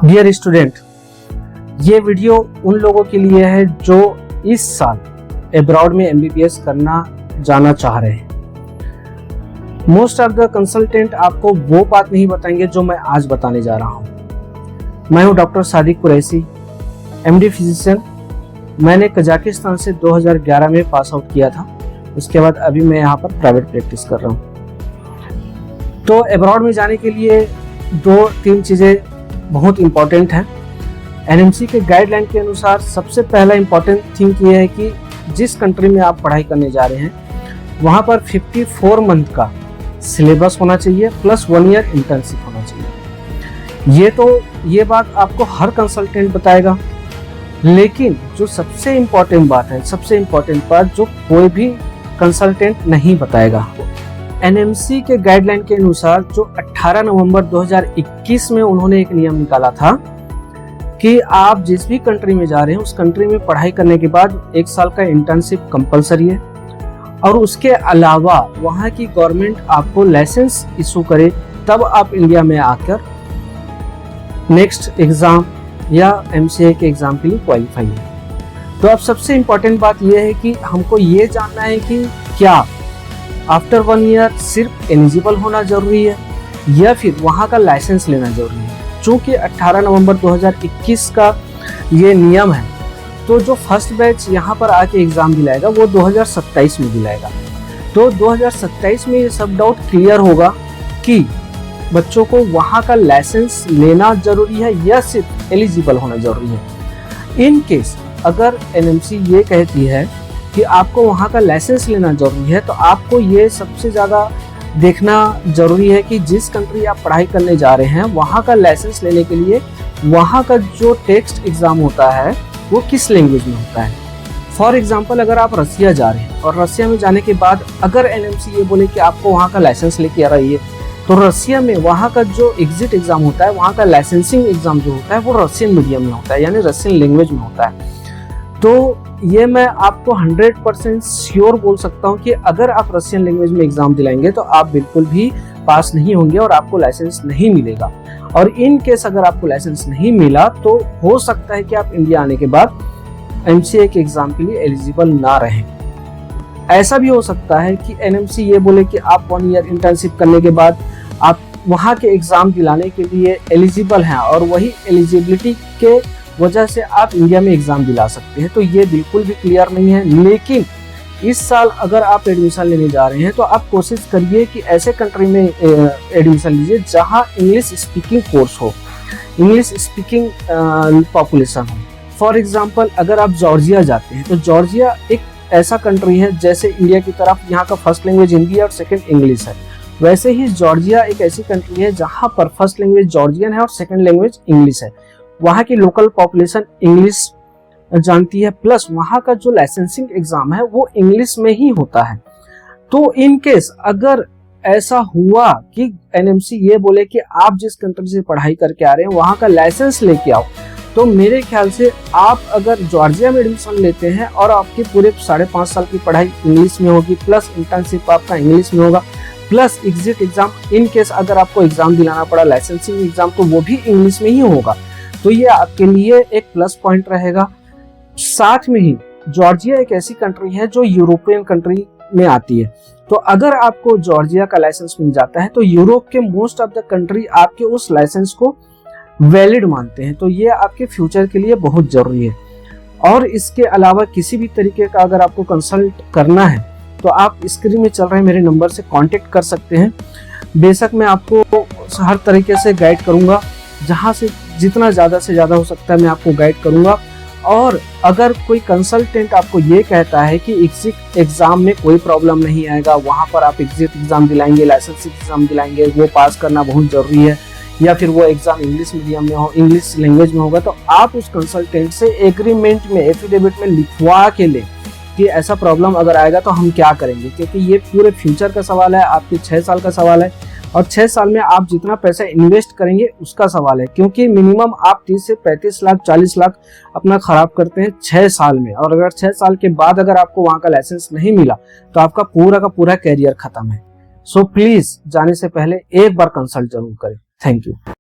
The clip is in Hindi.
डियर स्टूडेंट, ये वीडियो उन लोगों के लिए है जो इस साल अब्रॉड में एमबीबीएस करना जाना चाह रहे हैं। मोस्ट ऑफ द कंसल्टेंट आपको वो बात नहीं बताएंगे जो मैं आज बताने जा रहा हूँ। मैं हूँ doctor Sadiq Qureshi, MD physician. मैंने कजाकिस्तान से 2011 में पास आउट किया था। उसके बाद अभी मैं यहाँ पर प्राइवेट प्रैक्टिस कर रहा हूँ। तो अब्रॉड में जाने के लिए 2-3 चीज़ें बहुत इम्पॉर्टेंट हैं। एनएमसी के गाइडलाइन के अनुसार सबसे पहला इम्पॉर्टेंट थिंग ये है कि जिस कंट्री में आप पढ़ाई करने जा रहे हैं वहाँ पर 54 मंथ का सिलेबस होना चाहिए प्लस 1 ईयर इंटर्नशिप होना चाहिए। ये बात आपको हर कंसल्टेंट बताएगा, लेकिन जो सबसे इम्पॉर्टेंट बात है, सबसे इम्पॉर्टेंट बात जो कोई भी कंसल्टेंट नहीं बताएगा, एनएमसी के गाइडलाइन के अनुसार जो 18 नवंबर 2021 में उन्होंने एक नियम निकाला था कि आप जिस भी कंट्री में जा रहे हैं उस कंट्री में पढ़ाई करने के बाद 1 साल का इंटर्नशिप कंपलसरी है, और उसके अलावा वहाँ की गवर्नमेंट आपको लाइसेंस इशू करे तब आप इंडिया में आकर नेक्स्ट एग्जाम या एमसीए के एग्जाम के लिए क्वालिफाई है। तो अब सबसे इम्पोर्टेंट बात यह है कि हमको ये जानना है कि क्या आफ्टर 1 ईयर सिर्फ एलिजिबल होना जरूरी है या फिर वहाँ का लाइसेंस लेना जरूरी है। चूँकि 18 नवंबर 2021 का ये नियम है, तो जो फर्स्ट बैच यहाँ पर आके एग्ज़ाम दिलाएगा वो 2027 में दिलाएगा। तो 2027 में ये सब डाउट क्लियर होगा कि बच्चों को वहाँ का लाइसेंस लेना जरूरी है या सिर्फ एलिजिबल होना जरूरी है। इन केस अगर एनएमसी ये कहती है कि आपको वहाँ का लाइसेंस लेना जरूरी है, तो आपको ये सबसे ज़्यादा देखना जरूरी है कि जिस कंट्री आप पढ़ाई करने जा रहे हैं वहाँ का लाइसेंस लेने के लिए वहाँ का जो टेक्स्ट एग्ज़ाम होता है वो किस लैंग्वेज में होता है। फॉर एग्जांपल, अगर आप रसिया जा रहे हैं और रसिया में जाने के बाद अगर एनएमसी ये बोले कि आपको वहाँ का लाइसेंस लेके आ रही है, तो रसिया में वहाँ का जो एग्जिट एग्ज़ाम होता है, वहाँ का लाइसेंसिंग एग्ज़ाम जो होता है वो रशियन मीडियम में होता है, यानी रशियन लैंग्वेज में होता है। तो ये मैं आपको 100% श्योर बोल सकता हूँ कि अगर आप रशियन लैंग्वेज में एग्जाम दिलाएंगे तो आप बिल्कुल भी पास नहीं होंगे और आपको लाइसेंस नहीं मिलेगा। और इन केस अगर आपको लाइसेंस नहीं मिला तो हो सकता है कि आप इंडिया आने के बाद एमसीए के एग्जाम के लिए एलिजिबल ना रहें। ऐसा भी हो सकता है कि एनएमसी ये बोले कि आप 1 ईयर इंटर्नशिप करने के बाद आप वहाँ के एग्जाम दिलाने के लिए एलिजिबल हैं और वही एलिजिबिलिटी के वजह से आप इंडिया में एग्जाम दिला सकते हैं। तो ये बिल्कुल भी क्लियर नहीं है। लेकिन इस साल अगर आप एडमिशन लेने जा रहे हैं तो आप कोशिश करिए कि ऐसे कंट्री में एडमिशन लीजिए जहां इंग्लिश स्पीकिंग कोर्स हो, इंग्लिश स्पीकिंग पॉपुलेशन हो। फॉर एग्जांपल, अगर आप जॉर्जिया जाते हैं तो जॉर्जिया एक ऐसा कंट्री है जैसे इंडिया की तरफ यहाँ का फर्स्ट लैंग्वेज हिंदी है और सेकेंड इंग्लिश है, वैसे ही जॉर्जिया एक ऐसी कंट्री है जहाँ पर फर्स्ट लैंग्वेज जॉर्जियन है और सेकेंड लैंग्वेज इंग्लिश है। वहाँ की लोकल पॉपुलेशन इंग्लिश जानती है, प्लस वहाँ का जो लाइसेंसिंग एग्जाम है वो इंग्लिश में ही होता है। तो इन केस अगर ऐसा हुआ कि एनएमसी ये बोले कि आप जिस कंट्री से पढ़ाई करके आ रहे हैं वहाँ का लाइसेंस लेके आओ, तो मेरे ख्याल से आप अगर जॉर्जिया में एडमिशन लेते हैं और आपकी पूरे 5.5 साल की पढ़ाई इंग्लिश में होगी, प्लस इंटर्नशिप आपका इंग्लिश में होगा, plus exit exam, in case अगर आपको एग्जाम दिलाना पड़ा लाइसेंसिंग एग्जाम तो वो भी इंग्लिश में ही होगा। तो ये आपके लिए एक प्लस पॉइंट रहेगा। साथ में ही जॉर्जिया एक ऐसी कंट्री है जो यूरोपियन कंट्री में आती है, तो अगर आपको जॉर्जिया का लाइसेंस मिल जाता है तो यूरोप के मोस्ट ऑफ द कंट्री आपके उस लाइसेंस को वैलिड मानते हैं। तो ये आपके फ्यूचर के लिए बहुत जरूरी है। और इसके अलावा किसी भी तरीके का अगर आपको कंसल्ट करना है तो आप स्क्रीन में चल रहे मेरे नंबर से कांटेक्ट कर सकते हैं। बेशक मैं आपको हर तरीके से गाइड करूंगा, जहां से जितना ज़्यादा से ज़्यादा हो सकता है मैं आपको गाइड करूंगा। और अगर कोई कंसल्टेंट आपको ये कहता है कि एग्जिट एग्ज़ाम में कोई प्रॉब्लम नहीं आएगा, वहाँ पर आप एग्जिट एग्ज़ाम दिलाएंगे, लाइसेंस एग्ज़ाम दिलाएंगे, वो पास करना बहुत ज़रूरी है, या फिर वो एग्ज़ाम इंग्लिश मीडियम में हो, इंग्लिश लैंग्वेज में होगा, तो आप उस कंसल्टेंट से एग्रीमेंट में, एफिडेविट में लिखवा के लें कि ऐसा प्रॉब्लम अगर आएगा तो हम क्या करेंगे। क्योंकि ये पूरे फ्यूचर का सवाल है, आपके 6 साल का सवाल है और 6 साल में आप जितना पैसा इन्वेस्ट करेंगे उसका सवाल है। क्योंकि मिनिमम आप 30 से 35 लाख 40 लाख अपना खराब करते हैं 6 साल में, और अगर 6 साल के बाद अगर आपको वहाँ का लाइसेंस नहीं मिला तो आपका पूरा का पूरा कैरियर खत्म है। सो प्लीज जाने से पहले एक बार कंसल्ट जरूर करें। Thank you.